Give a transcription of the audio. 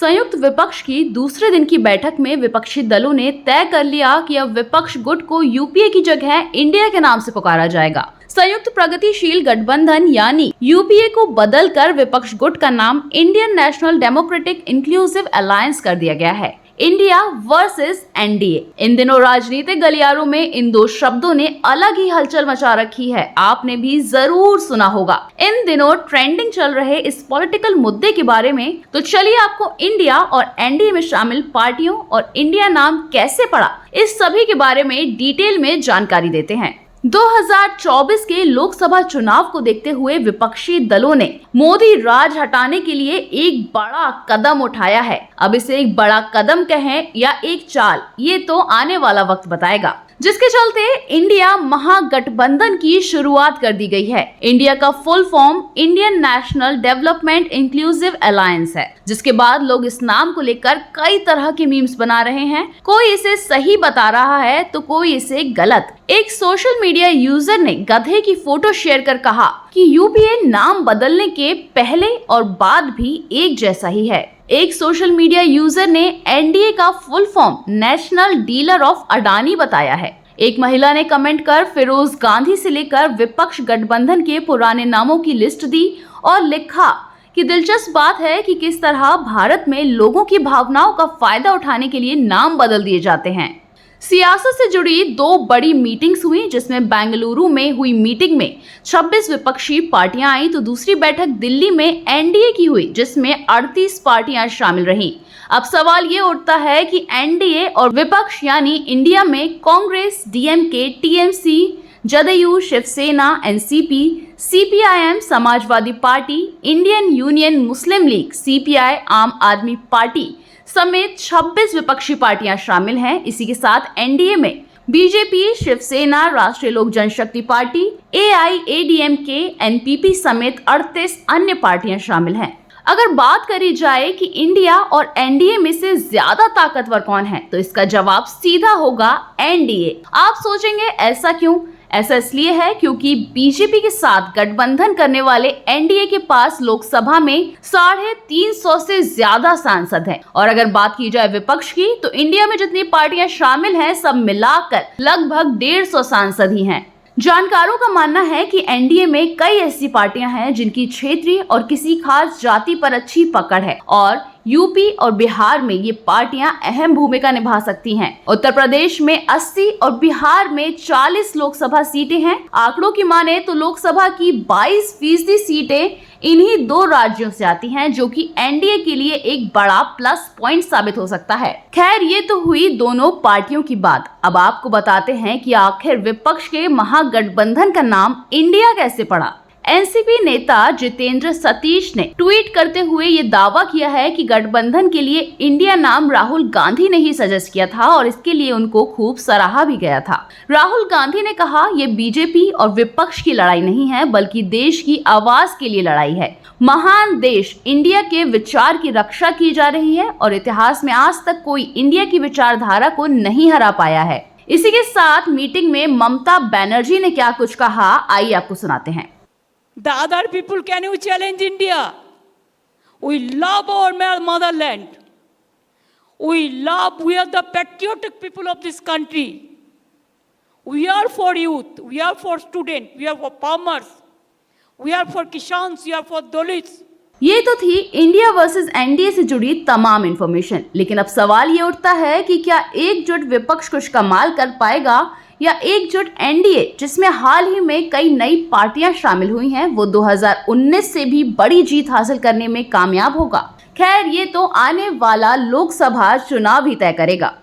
संयुक्त विपक्ष की दूसरे दिन की बैठक में विपक्षी दलों ने तय कर लिया कि अब विपक्ष गुट को यूपीए की जगह इंडिया के नाम से पुकारा जाएगा। संयुक्त प्रगतिशील गठबंधन यानी यूपीए को बदलकर विपक्ष गुट का नाम Indian national democratic inclusive alliance कर दिया गया है। India versus NDA. इन दिनों राजनीतिक गलियारों में इन दो शब्दों ने अलग ही हलचल मचा रखी है। आपने भी जरूर सुना होगा। इन दिनों ट्रेंडिंग चल रहे इस पॉलिटिकल मुद्दे के बारे में तो चलिए आपको इंडिया और एनडीए में शामिल पार्टियों और इंडिया नाम कैसे पड़ा, इस सभी के बारे में डिटेल में जानकारी देते हैं। 2024 के लोकसभा चुनाव को देखते हुए विपक्षी दलों ने मोदी राज हटाने के लिए एक बड़ा कदम उठाया है। अब इसे एक बड़ा कदम कहें या एक चाल, ये तो आने वाला वक्त बताएगा, जिसके चलते इंडिया महागठबंधन की शुरुआत कर दी गई है। इंडिया का full form Indian national development inclusive alliance है, जिसके बाद लोग इस नाम को लेकर कई तरह के मीम्स बना रहे हैं। कोई इसे सही बता रहा है तो कोई इसे गलत। एक सोशल मीडिया यूजर ने गधे की फोटो शेयर कर कहा कि यूपीए नाम बदलने के पहले और बाद भी एक जैसा ही है। एक सोशल मीडिया यूजर ने एनडीए का full form national dealer of Adani बताया है। एक महिला ने कमेंट कर फिरोज गांधी से लेकर विपक्ष गठबंधन के पुराने नामों की लिस्ट दी और लिखा कि दिलचस्प बात है कि किस तरह भारत में लोगों की भावनाओं का फायदा उठाने के लिए नाम बदल दिए जाते हैं। सियासत से जुड़ी दो बड़ी मीटिंग्स हुई, जिसमें बेंगलुरु में हुई मीटिंग में 26 विपक्षी पार्टियां आई तो दूसरी बैठक दिल्ली में एनडीए की हुई, जिसमें 38 पार्टियां शामिल रहीं। अब सवाल ये उठता है कि एनडीए और विपक्ष यानी इंडिया में Congress, DMK, TMC, JDU, Shivsena, NCP, CPIM, Samajwadi Party, Indian Union Muslim League, CPI, Aam Aadmi party समेत 26 विपक्षी पार्टियां शामिल हैं। इसी के साथ एनडीए में बीजेपी, शिवसेना, राष्ट्रीय लोक जनशक्ति पार्टी, एआईएडीएमके, एनपीपी समेत 38 अन्य पार्टियां शामिल हैं। अगर बात करी जाए कि इंडिया और एनडीए में से ज्यादा ताकतवर कौन है, तो इसका जवाब सीधा होगा एनडीए। आप सोचेंगे ऐसा क्यों? ऐसा इसलिए है क्योंकि बीजेपी के साथ गठबंधन करने वाले एनडीए के पास लोकसभा में 350 से ज्यादा सांसद हैं। और अगर बात की जाए विपक्ष की, तो इंडिया में जितनी पार्टियां शामिल हैं सब मिलाकर लगभग 150 सांसद ही हैं। जानकारों का मानना है कि एनडीए में कई ऐसी पार्टियां हैं जिनकी क्षेत्रीय और किसी खास जाति पर अच्छी पकड़ है और यूपी और बिहार में ये पार्टियां अहम भूमिका निभा सकती हैं। उत्तर प्रदेश में 80 और बिहार में 40 लोकसभा सीटें हैं। आंकड़ों की माने तो लोकसभा की 22% सीटें इन्हीं दो राज्यों से आती हैं, जो कि एनडीए के लिए एक बड़ा प्लस पॉइंट साबित हो सकता है। खैर, ये तो हुई दोनों पार्टियों की बात। अब आपको बताते हैं कि आखिर विपक्ष के महागठबंधन का नाम इंडिया कैसे पड़ा। एनसीपी नेता जितेंद्र सतीश ने ट्वीट करते हुए ये दावा किया है कि गठबंधन के लिए इंडिया नाम राहुल गांधी ने ही सजेस्ट किया था और इसके लिए उनको खूब सराहा भी गया था। राहुल गांधी ने कहा, ये बीजेपी और विपक्ष की लड़ाई नहीं है, बल्कि देश की आवाज के लिए लड़ाई है। महान देश इंडिया के विचार की रक्षा की जा रही है और इतिहास में आज तक कोई इंडिया की विचारधारा को नहीं हरा पाया है। इसी के साथ मीटिंग में ममता बनर्जी ने क्या कुछ कहा, आइए आपको सुनाते हैं। The other people, can you challenge India? We love our motherland. We are the patriotic people of this country. We are for youth, we are for students, we are for farmers, we are for Kishans, we are for Dalits. ये तो थी India versus NDA से जुड़ी तमाम information. लेकिन अब सवाल ये उठता है कि क्या एकजुट विपक्ष कुछ कमाल कर पाएगा या एकजुट एनडीए, जिसमें हाल ही में कई नई पार्टियां शामिल हुई हैं, वो 2019 से भी बड़ी जीत हासिल करने में कामयाब होगा। खैर, ये तो आने वाला लोकसभा चुनाव ही तय करेगा।